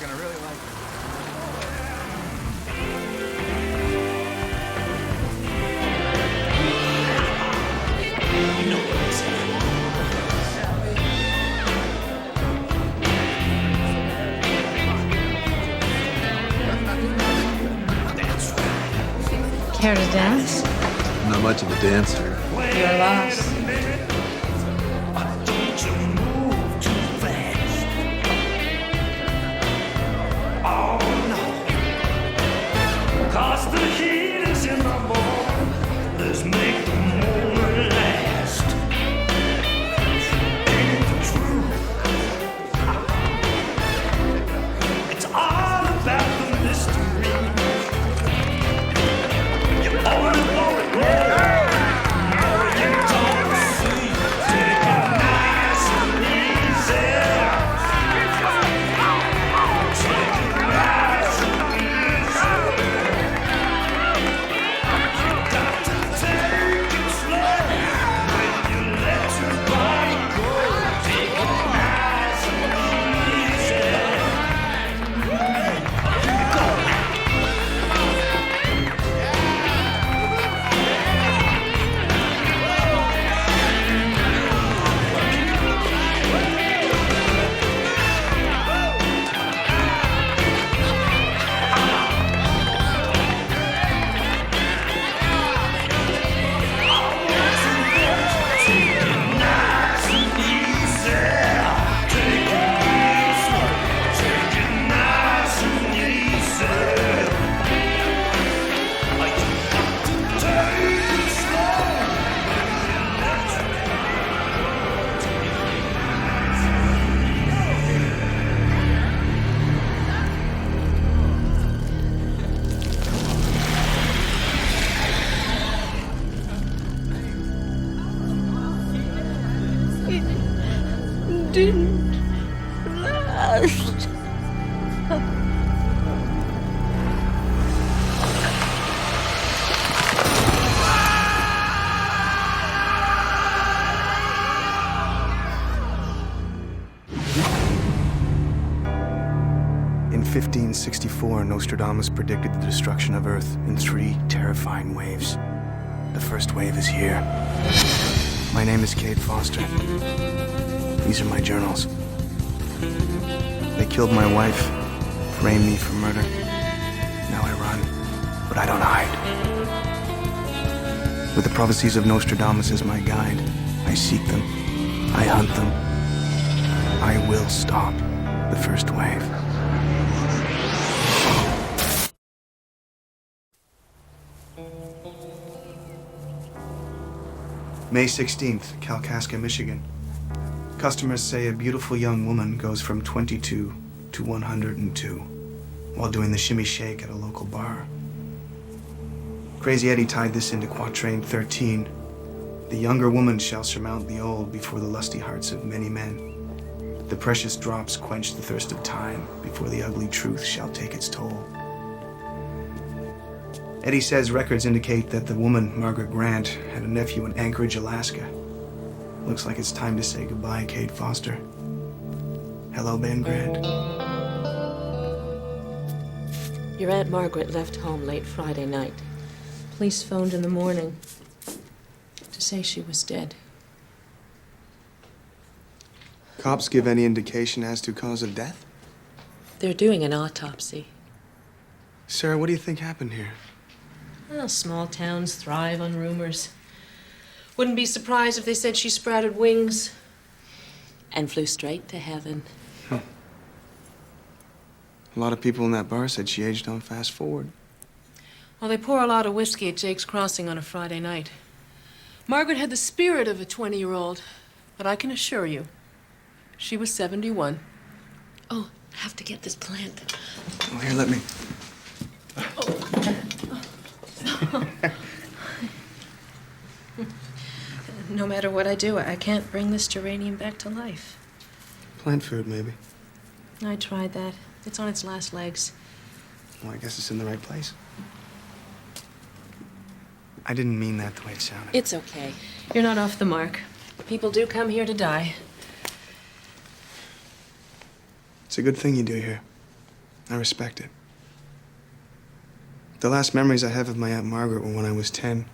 You're gonna really like it. Care to dance? I'm not much of a dancer. You're lost. Cause the heat is in the bone. Let's make the moment last. Ain't the truth? It's all about the mystery. You only know it well. You don't see. Take it nice and easy. Take it nice and easy. Didn't last. In 1564, Nostradamus predicted the destruction of Earth in 3 terrifying waves. The first wave is here. My name is Cade Foster. These are my journals. They killed my wife, framed me for murder. Now I run, but I don't hide. With the prophecies of Nostradamus as my guide, I seek them, I hunt them. I will stop the first wave. May 16th, Kalkaska, Michigan. Customers say a beautiful young woman goes from 22 to 102 while doing the shimmy shake at a local bar. Crazy Eddie tied this into Quatrain 13. The younger woman shall surmount the old before the lusty hearts of many men. The precious drops quench the thirst of time before the ugly truth shall take its toll. Eddie says records indicate that the woman, Margaret Grant, had a nephew in Anchorage, Alaska. Looks like it's time to say goodbye, Cade Foster. Hello, Ben Grant. Your Aunt Margaret left home late Friday night. Police phoned in the morning to say she was dead. Cops give any indication as to cause of death? They're doing an autopsy. Sarah, what do you think happened here? Well, small towns thrive on rumors. Wouldn't be surprised if they said she sprouted wings and flew straight to heaven. A lot of people in that bar said she aged on fast forward. Well, they pour a lot of whiskey at Jake's Crossing on a Friday night. Margaret had the spirit of a 20-year-old, but I can assure you, she was 71. Oh, I have to get this plant. Oh, here, let me. No matter what I do, I can't bring this geranium back to life. Plant food, maybe. I tried that. It's on its last legs. Well, I guess it's in the right place. I didn't mean that the way it sounded. It's okay. You're not off the mark. People do come here to die. It's a good thing you do here. I respect it. The last memories I have of my Aunt Margaret were when I was 10.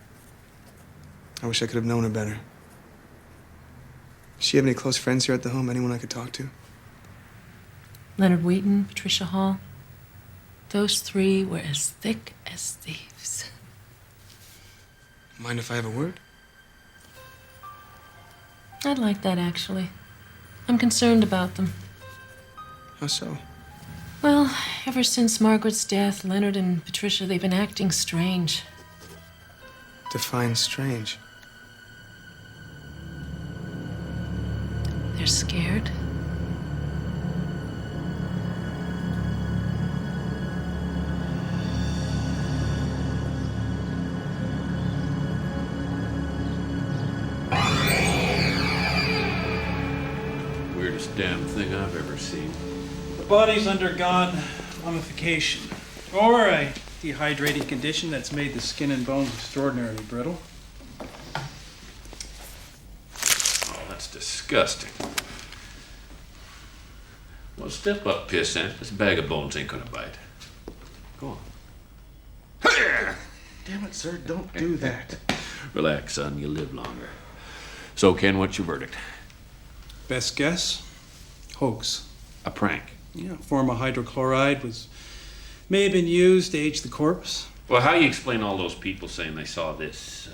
I wish I could have known her better. Does she have any close friends here at the home? Anyone I could talk to? Leonard Wheaton, Patricia Hall. Those three were as thick as thieves. Mind if I have a word? I'd like that, actually. I'm concerned about them. How so? Well, ever since Margaret's death, Leonard and Patricia, they've been acting strange. Define strange. They're scared. Weirdest damn thing I've ever seen. The body's undergone mummification, or a dehydrated condition that's made the skin and bones extraordinarily brittle. Oh, that's disgusting. Well, step up, pissant. This bag of bones ain't gonna bite. Go on. Damn it, sir, don't do that. Relax, son. You'll live longer. So, Ken, what's your verdict? Best guess? Hoax. A prank. Yeah, form of hydrochloride may have been used to age the corpse. Well, how do you explain all those people saying they saw this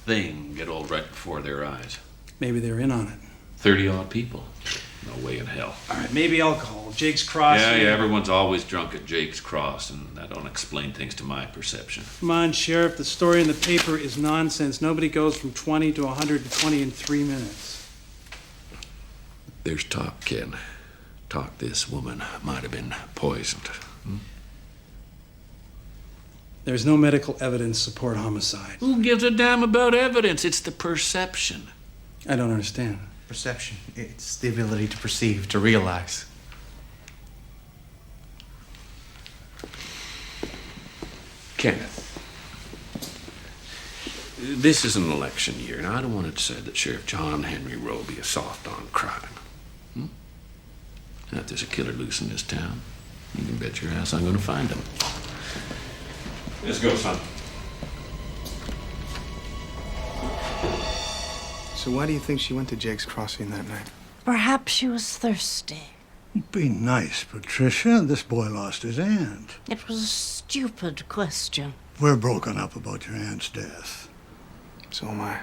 thing get old right before their eyes? Maybe they're in on it. 30-odd people. No way in hell. All right, maybe alcohol. Jake's Crossing. Yeah, everyone's always drunk at Jake's Cross, and that don't explain things to my perception. Come on, Sheriff, the story in the paper is nonsense. Nobody goes from 20 to 120 in 3 minutes. There's talk, Ken. Talk this woman might have been poisoned. There's no medical evidence to support homicide. Who gives a damn about evidence? It's the perception. I don't understand. Perception. It's the ability to perceive, to realize. Kenneth, this is an election year, and I don't want it said that Sheriff John Henry Roby is soft on crime. Now, if there's a killer loose in this town, you can bet your ass I'm going to find him. Let's go, son. So why do you think she went to Jake's Crossing that night? Perhaps she was thirsty. Be nice, Patricia. This boy lost his aunt. It was a stupid question. We're broken up about your aunt's death. So am I.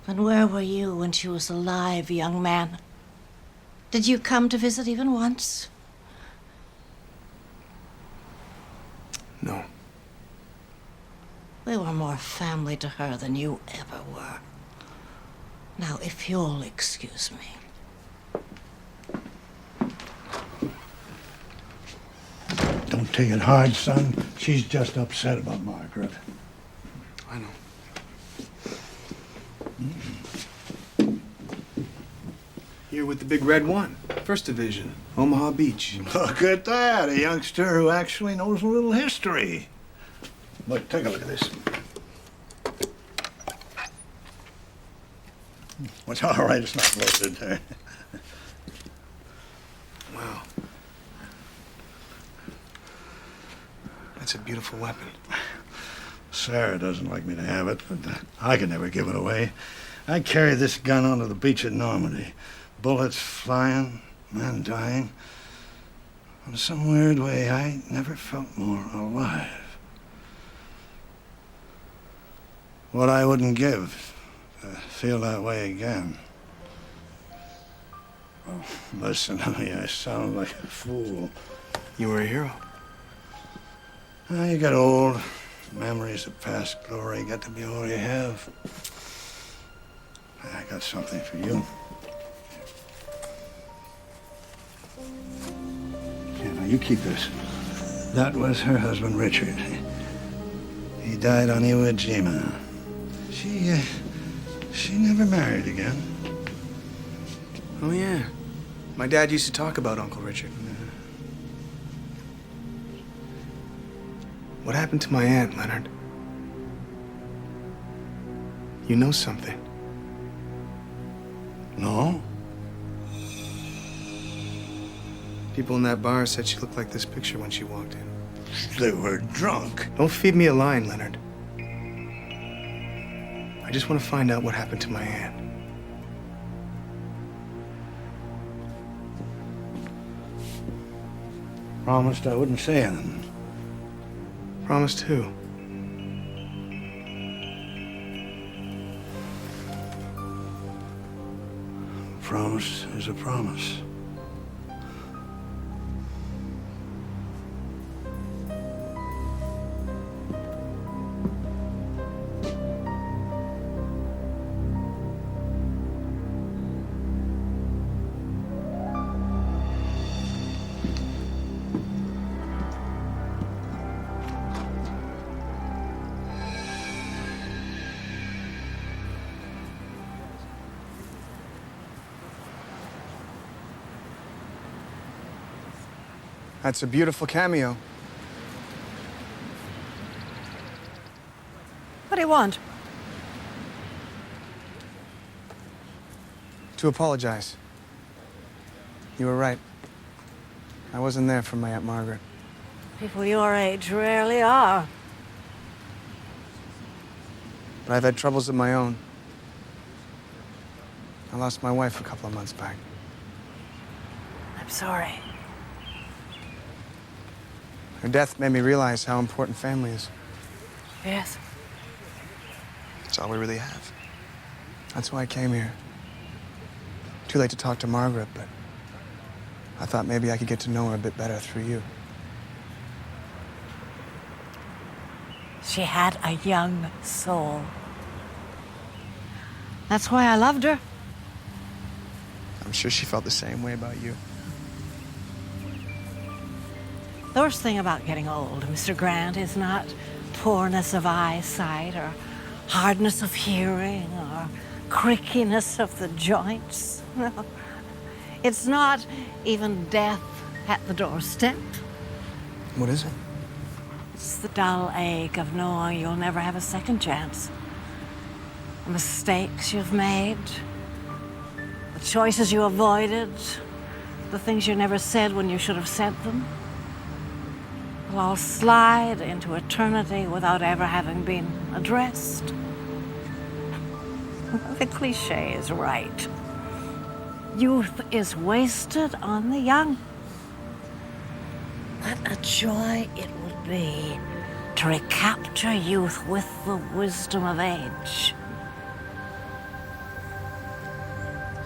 And where were you when she was alive, young man? Did you come to visit even once? No. We were more family to her than you ever were. Now, if you'll excuse me. Don't take it hard, son. She's just upset about Margaret. I know. Here with the big red one. First Division, Omaha Beach. Look at that. A youngster who actually knows a little history. Look, take a look at this. Well, all right, it's not loaded. Wow. That's a beautiful weapon. Sarah doesn't like me to have it, but I can never give it away. I carry this gun onto the beach at Normandy. Bullets flying, men dying. In some weird way, I never felt more alive. What I wouldn't give to feel that way again. Oh, listen to me, I sound like a fool. You were a hero. You get old, memories of past glory get to be all you have. I got something for you. Here, now you keep this. That was her husband, Richard. He died on Iwo Jima. She never married again. Oh, yeah. My dad used to talk about Uncle Richard. What happened to my aunt, Leonard? You know something. No? People in that bar said she looked like this picture when she walked in. They were drunk. Don't feed me a line, Leonard. I just want to find out what happened to my aunt. Promised I wouldn't say anything. Promised who? Promise is a promise. That's a beautiful cameo. What do you want? To apologize. You were right. I wasn't there for my Aunt Margaret. People your age rarely are. But I've had troubles of my own. I lost my wife a couple of months back. I'm sorry. Her death made me realize how important family is. Yes. It's all we really have. That's why I came here. Too late to talk to Margaret, but I thought maybe I could get to know her a bit better through you. She had a young soul. That's why I loved her. I'm sure she felt the same way about you. The worst thing about getting old, Mr. Grant, is not poorness of eyesight or hardness of hearing or creakiness of the joints. No. It's not even death at the doorstep. What is it? It's the dull ache of knowing you'll never have a second chance. The mistakes you've made, the choices you avoided, the things you never said when you should have said them. Will all slide into eternity without ever having been addressed. The cliche is right. Youth is wasted on the young. What a joy it would be to recapture youth with the wisdom of age.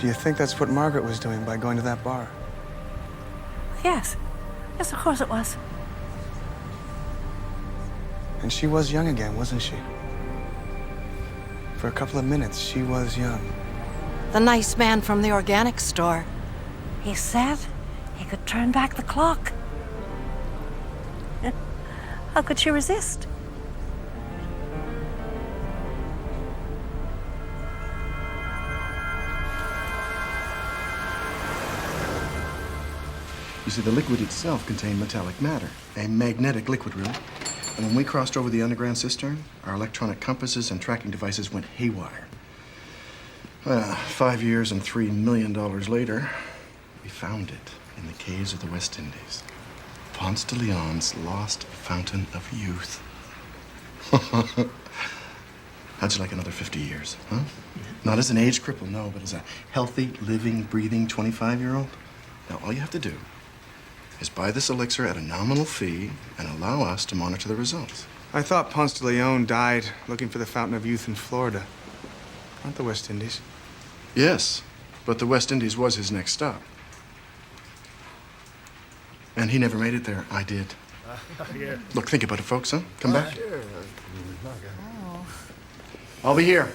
Do you think that's what Margaret was doing by going to that bar? Yes. Yes, of course it was. And she was young again, wasn't she? For a couple of minutes, she was young. The nice man from the organic store. He said he could turn back the clock. How could she resist? You see, the liquid itself contained metallic matter, a magnetic liquid, really. And when we crossed over the underground cistern, our electronic compasses and tracking devices went haywire. 5 years and $3 million later, we found it in the caves of the West Indies. Ponce de Leon's lost fountain of youth. How'd you like another 50 years, huh? Not as an age cripple, no, but as a healthy, living, breathing 25-year-old. Now, all you have to do is buy this elixir at a nominal fee and allow us to monitor the results. I thought Ponce de Leon died looking for the Fountain of Youth in Florida, not the West Indies. Yes, but the West Indies was his next stop. And he never made it there. I did. Yeah. Look, think about it, folks, huh? Come back. Sure. I'll be here.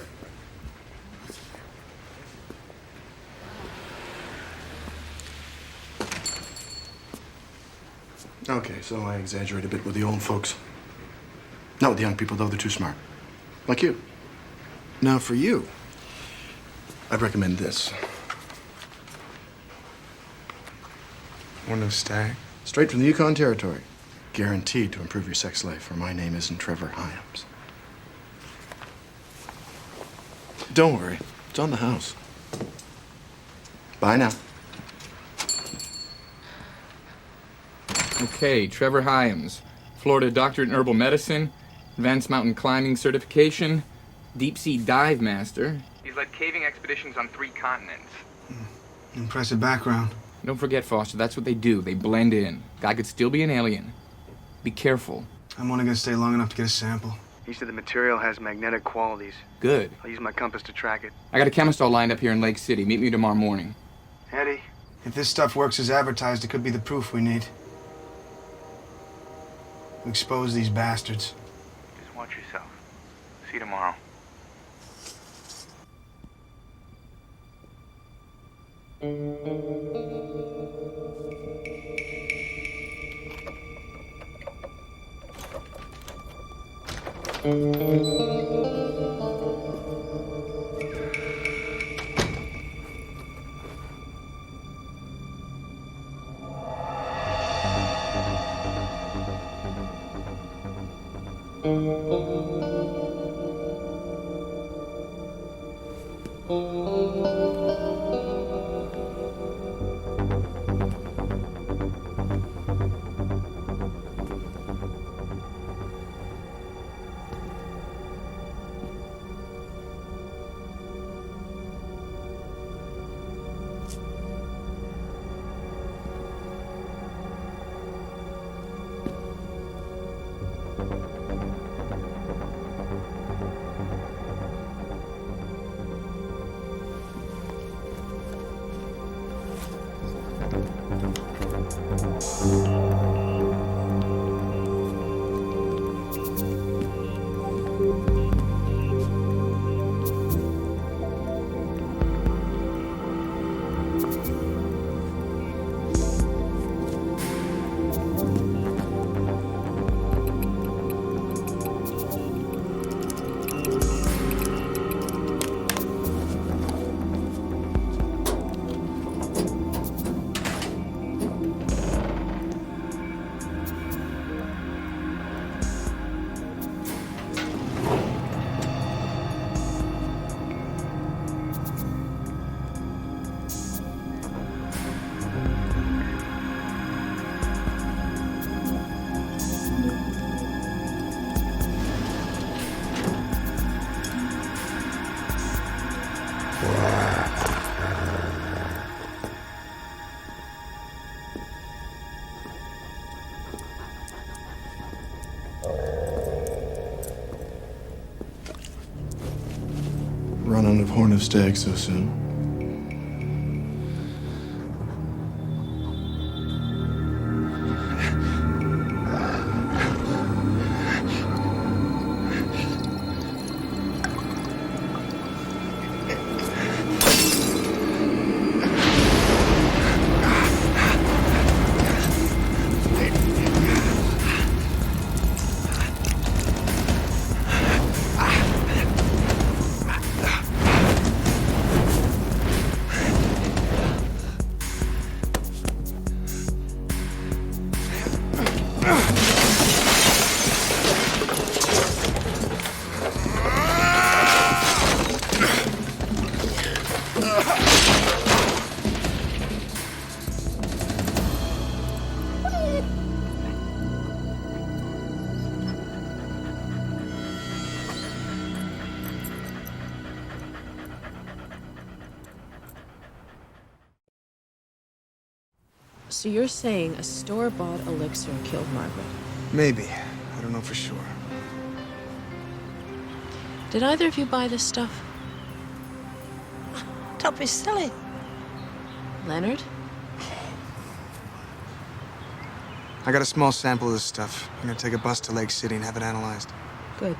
Okay, so I exaggerate a bit with the old folks. Not with the young people, though. They're too smart. Like you. Now, for you, I'd recommend this. One of Stag. Straight from the Yukon Territory. Guaranteed to improve your sex life, or my name isn't Trevor Hyams. Don't worry. It's on the house. Bye now. Okay, Trevor Hyams, Florida doctorate in herbal medicine, advanced mountain climbing certification, deep sea dive master. He's led caving expeditions on 3 continents. Impressive background. Don't forget, Foster, that's what they do. They blend in. Guy could still be an alien. Be careful. I'm only gonna stay long enough to get a sample. He said the material has magnetic qualities. Good. I'll use my compass to track it. I got a chemist all lined up here in Lake City. Meet me tomorrow morning. Eddie, if this stuff works as advertised, it could be the proof we need. To expose these bastards. Just watch yourself. See you tomorrow. Running of horn of stag so soon. So you're saying a store-bought elixir killed Margaret? Maybe. I don't know for sure. Did either of you buy this stuff? Don't be silly. Leonard? I got a small sample of this stuff. I'm gonna take a bus to Lake City and have it analyzed. Good.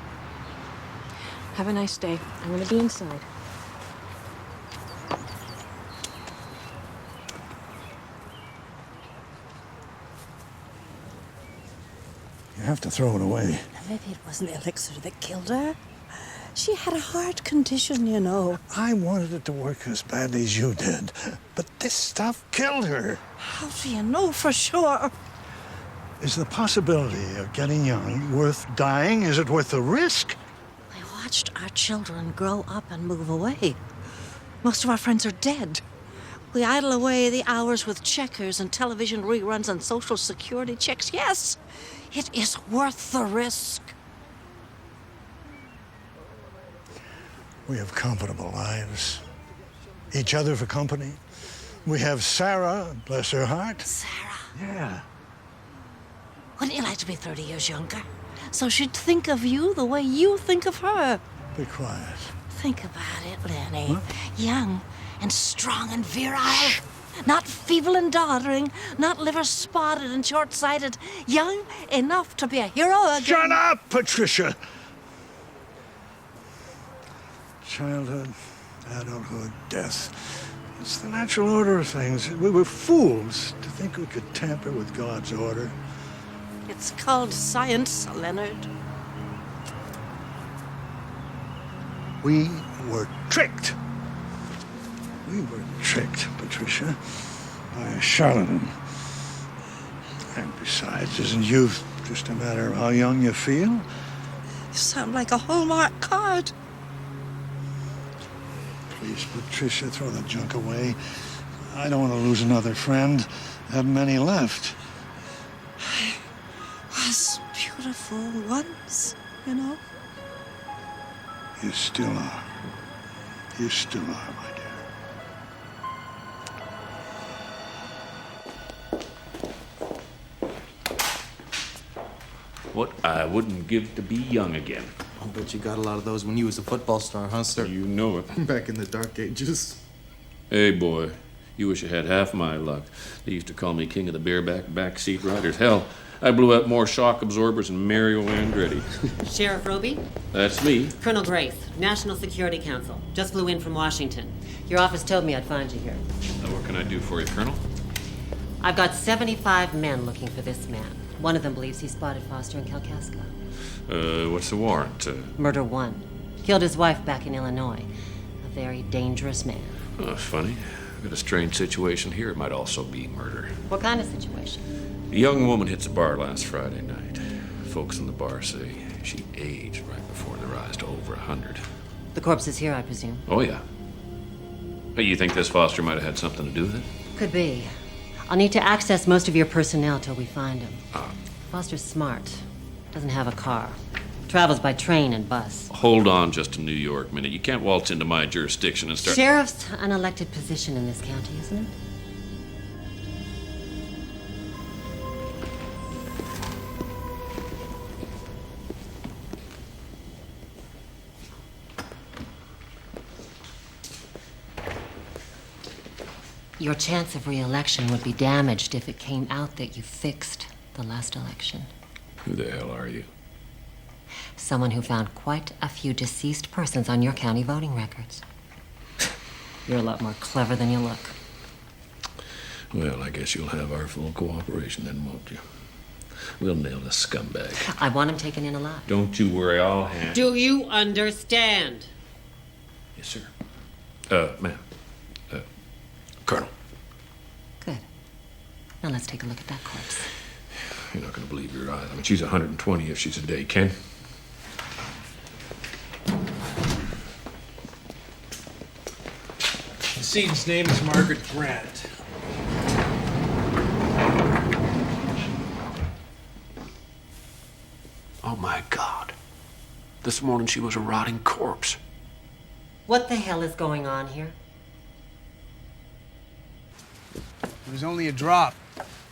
Have a nice day. I'm gonna be inside. You have to throw it away. Maybe it wasn't Elixir that killed her. She had a heart condition, you know. I wanted it to work as badly as you did, but this stuff killed her. How do you know for sure? Is the possibility of getting young worth dying? Is it worth the risk? We watched our children grow up and move away. Most of our friends are dead. We idle away the hours with checkers and television reruns and social security checks. Yes, it is worth the risk. We have comfortable lives. Each other for company. We have Sarah, bless her heart. Sarah. Yeah. Wouldn't you like to be 30 years younger? So she'd think of you the way you think of her. Be quiet. Think about it, Lenny. What? Young and strong and virile. Not feeble and doddering. Not liver-spotted and short-sighted. Young enough to be a hero again. Shut up, Patricia! Childhood, adulthood, death. It's the natural order of things. We were fools to think we could tamper with God's order. It's called science, Leonard. We were tricked. We were tricked, Patricia, by a charlatan. And besides, isn't youth just a matter of how young you feel? You sound like a Hallmark card. Please, Patricia, throw the junk away. I don't want to lose another friend. I haven't many left. I was beautiful once, you know. You still are. You still are, my dear. What I wouldn't give to be young again. I'll bet you got a lot of those when you was a football star, huh, sir? You know it. Back in the dark ages. Hey, boy, you wish you had half my luck. They used to call me king of the backseat riders. Hell, I blew up more shock absorbers than Mario Andretti. Sheriff Roby? That's me. Colonel Grace, National Security Council. Just flew in from Washington. Your office told me I'd find you here. Now, what can I do for you, Colonel? I've got 75 men looking for this man. One of them believes he spotted Foster in Kalkaska. What's the warrant? Murder 1. Killed his wife back in Illinois. A very dangerous man. Oh, funny. I've got a strange situation here. It might also be murder. What kind of situation? A young woman hits a bar last Friday night. Folks in the bar say she aged right before the rise to over 100. The corpse is here, I presume. Oh, yeah. Hey, you think this Foster might have had something to do with it? Could be. I'll need to access most of your personnel till we find him. Ah. Foster's smart. Doesn't have a car. Travels by train and bus. Hold on just a New York minute. You can't waltz into my jurisdiction and start... Sheriff's an elected position in this county, isn't it? Your chance of re-election would be damaged if it came out that you fixed the last election. Who the hell are you? Someone who found quite a few deceased persons on your county voting records. You're a lot more clever than you look. Well, I guess you'll have our full cooperation then, won't you? We'll nail this scumbag. I want him taken in alive. Don't you worry, I'll handle... Do you understand? Yes, sir. Ma'am. Colonel. Good. Now let's take a look at that corpse. You're not going to believe your eyes. I mean, she's 120 if she's a day, Ken. The decedent's name is Margaret Grant. Oh, my God. This morning she was a rotting corpse. What the hell is going on here? It was only a drop.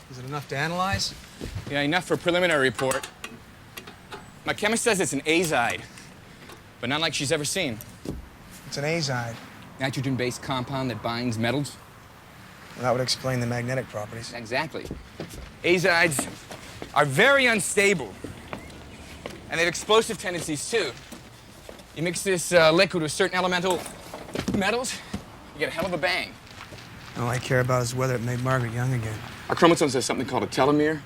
Is it enough to analyze? Yeah, enough for a preliminary report. My chemist says it's an azide, but not like she's ever seen. It's an azide. Nitrogen-based compound that binds metals. Well, that would explain the magnetic properties. Exactly. Azides are very unstable, and they have explosive tendencies, too. You mix this liquid with certain elemental metals, you get a hell of a bang. All I care about is whether it made Margaret young again. Our chromosomes have something called a telomere,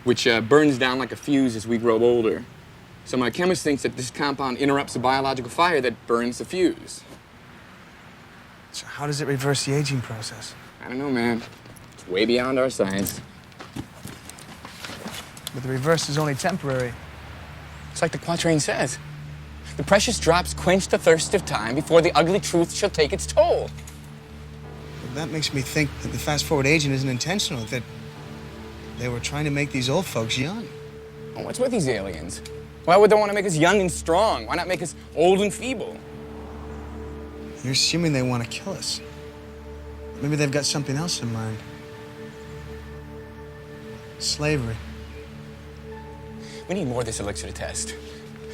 which burns down like a fuse as we grow older. So my chemist thinks that this compound interrupts the biological fire that burns the fuse. So how does it reverse the aging process? I don't know, man. It's way beyond our science. But the reverse is only temporary. It's like the quatrain says. The precious drops quench the thirst of time before the ugly truth shall take its toll. That makes me think that the fast-forward agent isn't intentional, that they were trying to make these old folks young. Well, what's with these aliens? Why would they want to make us young and strong? Why not make us old and feeble? You're assuming they want to kill us. Maybe they've got something else in mind. Slavery. We need more of this elixir to test.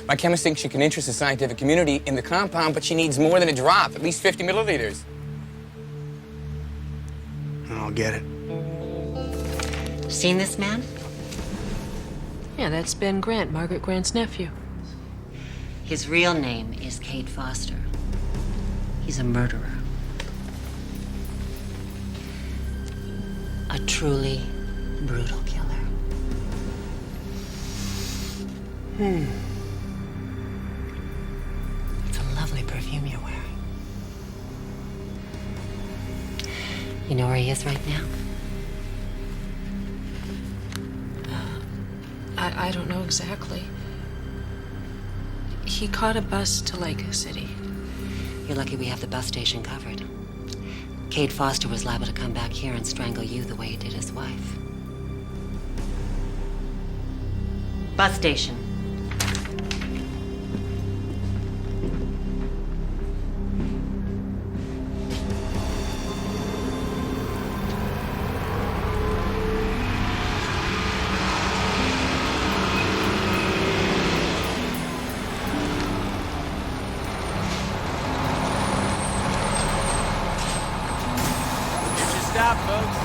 My chemist thinks she can interest the scientific community in the compound, but she needs more than a drop, at least 50 milliliters. I'll get it. Seen this man? Yeah, that's Ben Grant, Margaret Grant's nephew. His real name is Cade Foster. He's a murderer. A truly brutal killer. It's a lovely perfume you're wearing. You know where he is right now? I don't know exactly. He caught a bus to Lake City. You're lucky we have the bus station covered. Cade Foster was liable to come back here and strangle you the way he did his wife. Bus station. Stop, folks.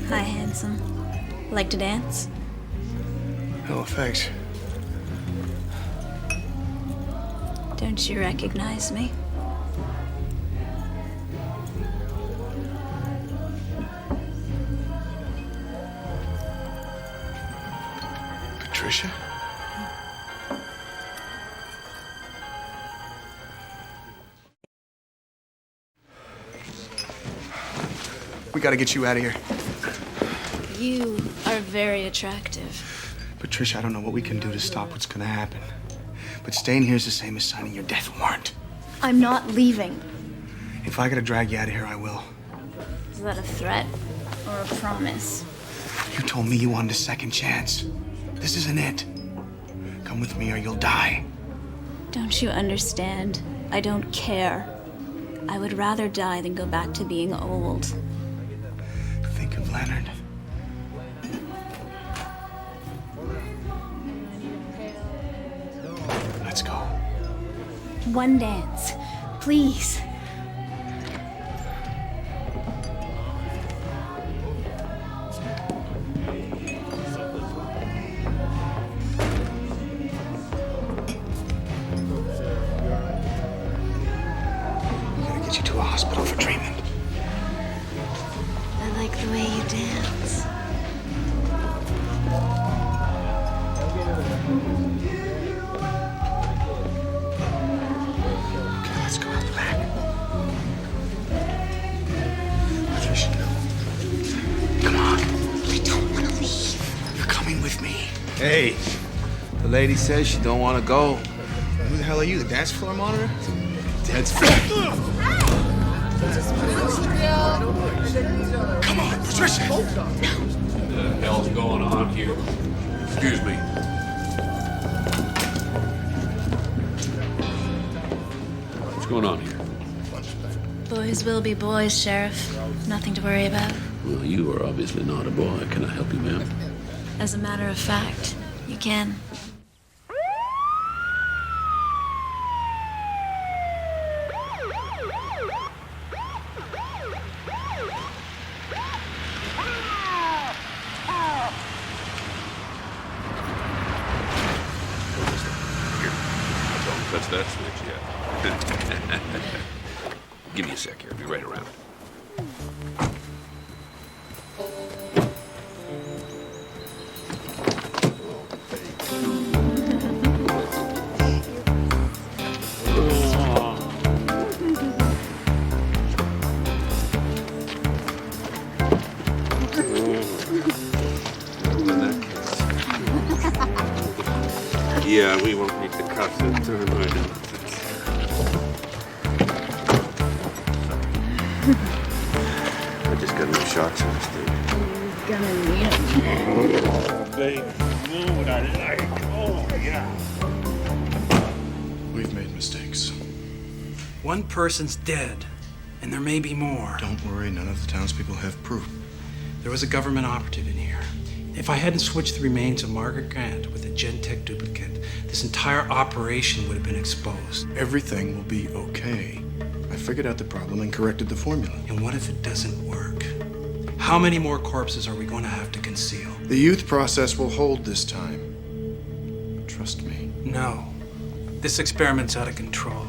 Hi, handsome. Like to dance? No, thanks. Don't you recognize me? Patricia? We gotta get you out of here. You are very attractive. Patricia, I don't know what we can do to stop what's gonna happen. But staying here is the same as signing your death warrant. I'm not leaving. If I gotta drag you out of here, I will. Is that a threat or a promise? You told me you wanted a second chance. This isn't it. Come with me or you'll die. Don't you understand? I don't care. I would rather die than go back to being old. Think of Leonard. Let's go. One dance, please. We gotta get you to a hospital for treatment. I like the way you dance. Okay, let's go out the back. Patricia, no. Come on. I don't want to leave. You're coming with me. Hey, the lady says she don't want to go. Who the hell are you, the dance floor monitor? Dance floor. Come on, Patricia! What the hell's going on here? Excuse me. What's going on here? Boys will be boys, Sheriff. Nothing to worry about. Well, you are obviously not a boy. Can I help you, ma'am? As a matter of fact, you can. Don't touch that switch yet. Give me a sec here. I'll be right around. Yeah, we won't need the cuffs this time, I don't think. I just got no shots in this thing. Gonna need it. Oh, baby, you know what I like. Oh, yeah. We've made mistakes. One person's dead, and there may be more. Don't worry, none of the townspeople have proof. There was a government operative in here. If I hadn't switched the remains of Margaret Grant with a Gentech duplicate, this entire operation would have been exposed. Everything will be okay. I figured out the problem and corrected the formula. And what if it doesn't work? How many more corpses are we going to have to conceal? The youth process will hold this time. Trust me. No. This experiment's out of control.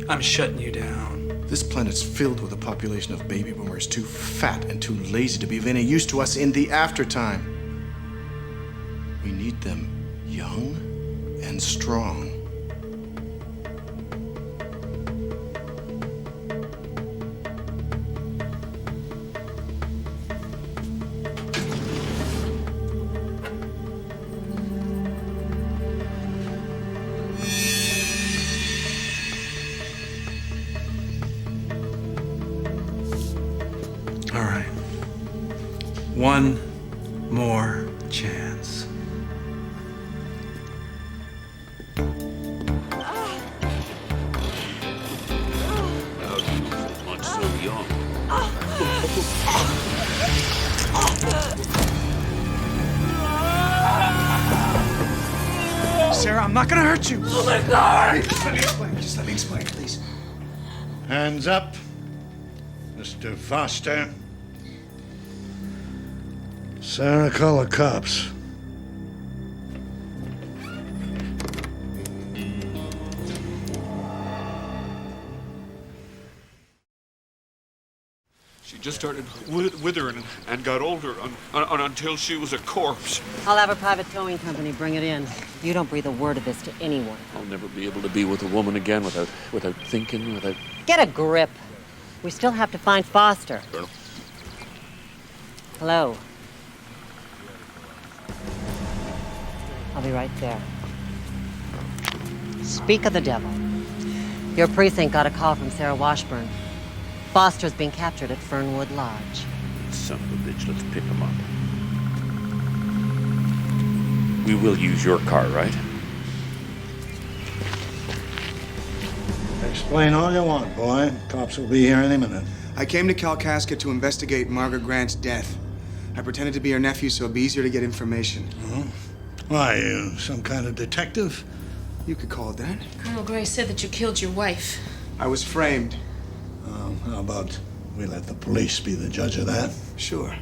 I'm shutting you down. This planet's filled with a population of baby boomers too fat and too lazy to be of any use to us in the aftertime. We need them young and strong. All right. One more chance. Sarah, I'm not gonna hurt you. Oh, my God! Just let me explain. Just let me explain, please. Hands up, Mr. Foster. Sarah, call the cops. She just started withering and got older until she was a corpse. I'll have a private towing company bring it in. You don't breathe a word of this to anyone. I'll never be able to be with a woman again without thinking, without... Get a grip. We still have to find Foster. Colonel. Hello. I'll be right there. Speak of the devil. Your precinct got a call from Sarah Washburn. Foster's being captured at Fernwood Lodge. Son of a bitch, let's pick him up. We will use your car, right? Explain all you want, boy. Cops will be here any minute. I came to Kalkaska to investigate Margaret Grant's death. I pretended to be her nephew so it'd be easier to get information. Oh. Why, you some kind of detective? You could call it that. Colonel Gray said that you killed your wife. I was framed. How about we let the police be the judge of that? Sure.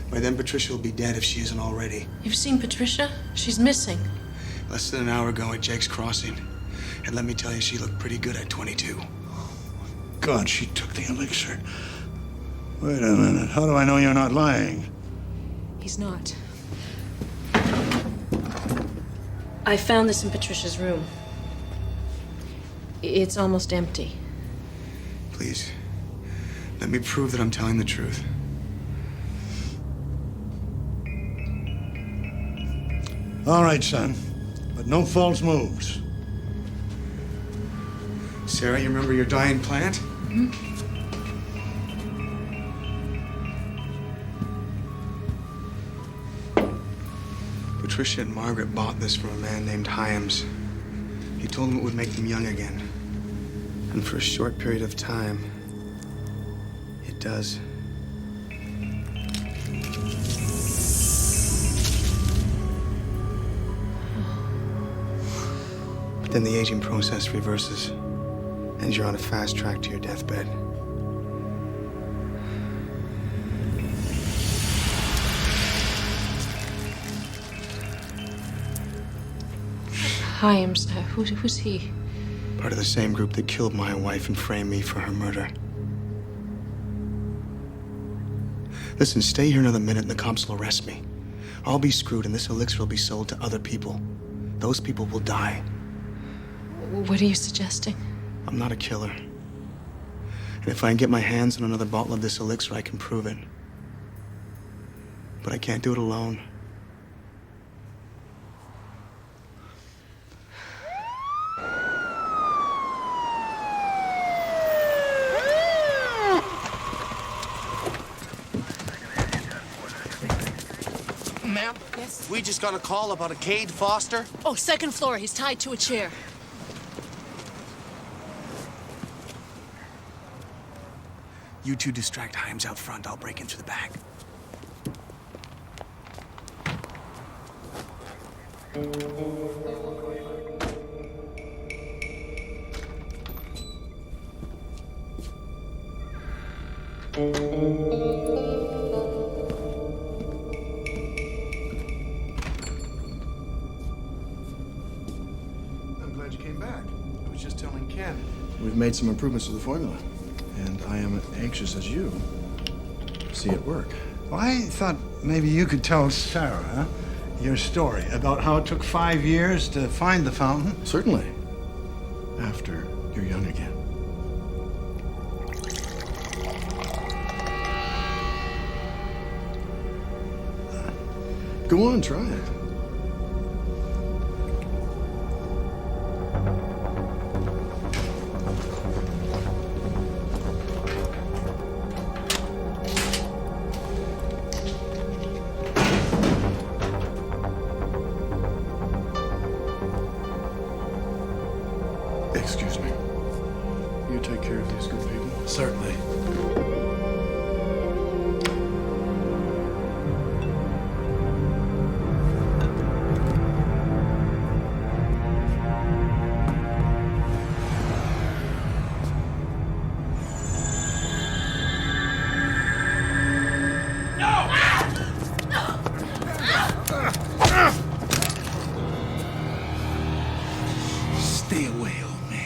By then, Patricia will be dead if she isn't already. You've seen Patricia? She's missing. Less than an hour ago at Jake's Crossing. And let me tell you, she looked pretty good at 22. God, she took the elixir. Wait a minute. How do I know you're not lying? He's not. I found this in Patricia's room. It's almost empty. Please, let me prove that I'm telling the truth. All right, son. But no false moves. Sarah, you remember your dying plant? Mm-hmm. Patricia and Margaret bought this from a man named Hyams. He told them it would make them young again. And for a short period of time, it does. But then the aging process reverses, and you're on a fast track to your deathbed. Hyams, who's he? Part of the same group that killed my wife and framed me for her murder. Listen, stay here another minute and the cops will arrest me. I'll be screwed and this elixir will be sold to other people. Those people will die. What are you suggesting? I'm not a killer. And if I can get my hands on another bottle of this elixir, I can prove it. But I can't do it alone. Ma'am? Yes? We just got a call about a Cade Foster. Oh, second floor. He's tied to a chair. You two distract Hyams out front. I'll break in through the back. I'm glad you came back. I was just telling Ken. We've made some improvements to the formula, and I am anxious as you to see it work. Well, I thought maybe you could tell Sarah your story about how it took 5 years to find the fountain. Certainly. After you're young again. Go on, try it. Excuse me. You take care of these good people? Certainly. Stay away, old man.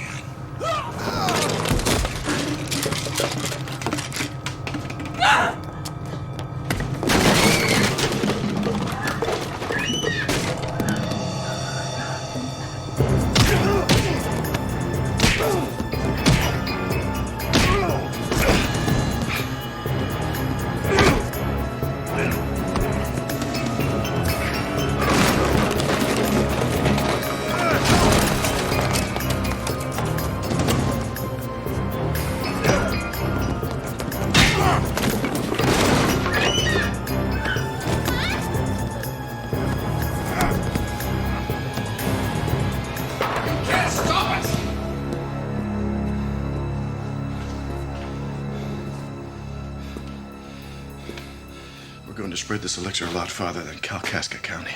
We're going to spread this elixir a lot farther than Kalkaska County.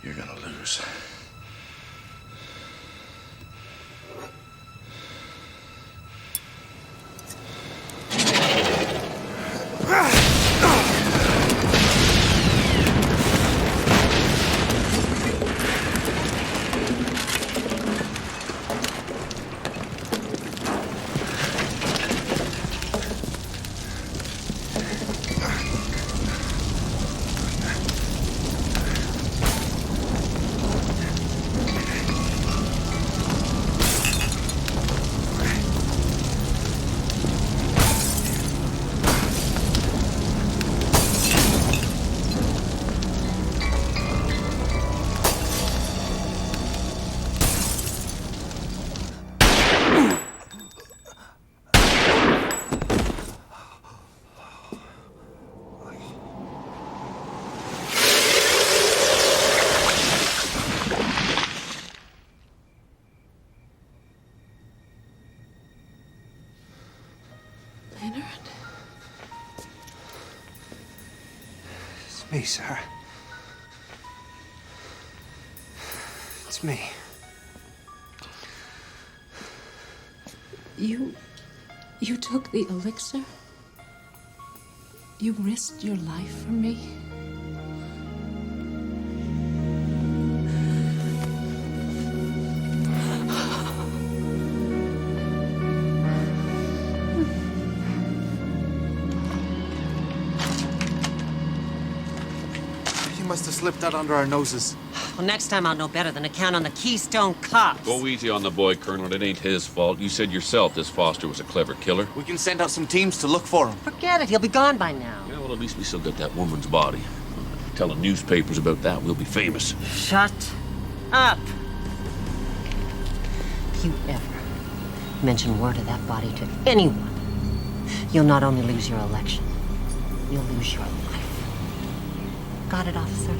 You're gonna lose. me, Sarah. It's me. You took the elixir? You risked your life for me? You must have slipped out under our noses. Well, next time I'll know better than to count on the Keystone Cops. Go easy on the boy, Colonel. It ain't his fault. You said yourself this Foster was a clever killer. We can send out some teams to look for him. Forget it. He'll be gone by now. Yeah, well, at least we still got that woman's body. Telling newspapers about that, we'll be famous. Shut up. If you ever mention word of that body to anyone, you'll not only lose your election, you'll lose your life. Got it, officer?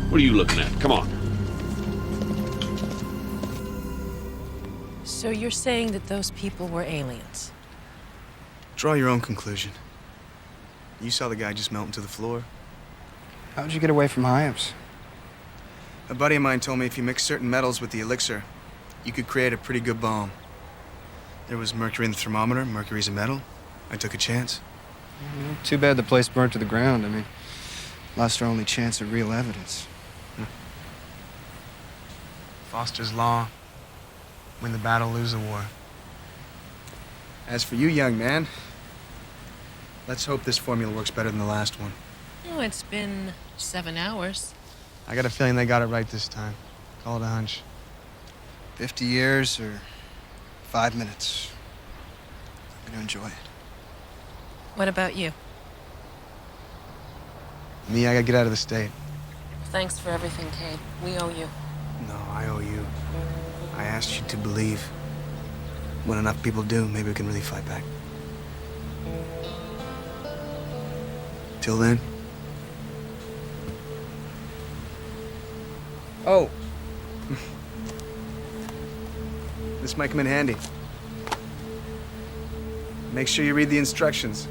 What are you looking at? Come on. So you're saying that those people were aliens? Draw your own conclusion. You saw the guy just melt into the floor. How'd you get away from Hyams? A buddy of mine told me if you mix certain metals with the elixir, you could create a pretty good bomb. There was mercury in the thermometer. Mercury's a metal. I took a chance. Too bad the place burnt to the ground. I mean, lost our only chance at real evidence. Foster's law. Win the battle, lose the war. As for you, young man, let's hope this formula works better than the last one. Oh, it's been 7 hours. I got a feeling they got it right this time. Call it a hunch. 50 years or 5 minutes. I'm gonna enjoy it. What about you? Me, I gotta get out of the state. Thanks for everything, Cade. We owe you. No, I owe you. I asked you to believe. When enough people do, maybe we can really fight back. Till then. Oh. This might come in handy. Make sure you read the instructions.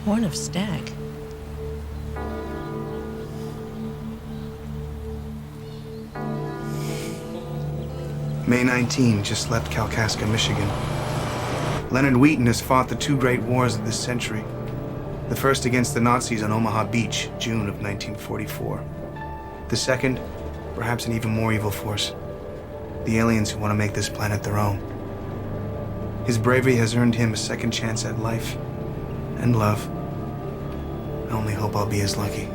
Horn of Stag. May 19 just left Kalkaska, Michigan. Leonard Wheaton has fought the two great wars of this century. The first against the Nazis on Omaha Beach, June of 1944. The second, perhaps an even more evil force. The aliens who want to make this planet their own. His bravery has earned him a second chance at life and love. I only hope I'll be as lucky.